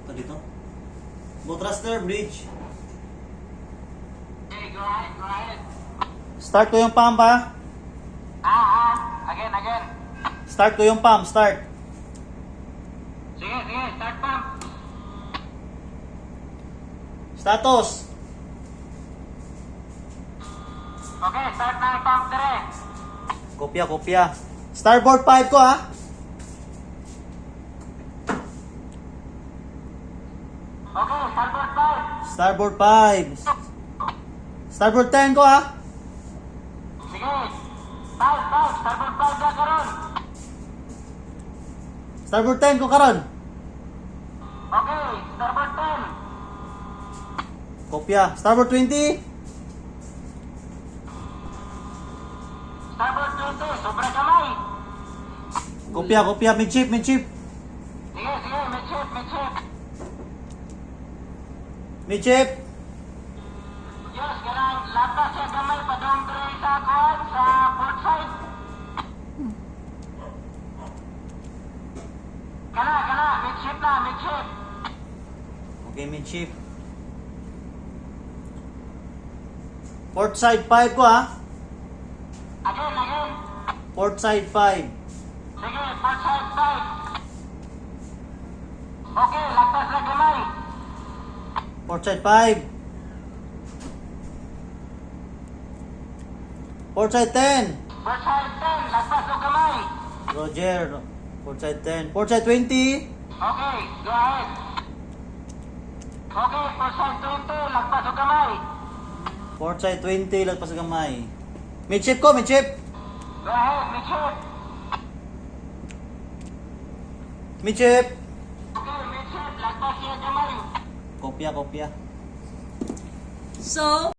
Ito dito. Boat thruster, bridge. Okay, go ahead, go ahead. Start ko yung pump ha. Again. Start ko yung pump, start. Sige, start pump. Status. Okay, start na ang pump dire. Kopya. Starboard 5 ko ha. Okay, starboard 5. Starboard 5. Starboard 10 ko ha. Sige. 5, starboard 5 na karon. Starboard 10 ko karon. Okay, starboard 10. Kopya. Starboard 20. Starboard 20, sobra kamay. Kopya. Midship. Sige, Midship. Yes, ganang lapas siya kamay padong dire sa kuwan sa port side. Kana, midship. Okay, midship. Port side 5 ko ha. Again. Port side 5. Sige, port side 5. Okay, lapas na kamay. Port side 5. Port side 10. Port side 10, lapas na kamay. Roger. Port side 10. Port side 20. Okay, go ahead. Okay, port side 20, lapas na kamay. Port side 20. Lagpas sa gamay. Midship ko, midship. Go ahead, midship. Midship. Okay, midship, lapas siya kamay. Kopya. So,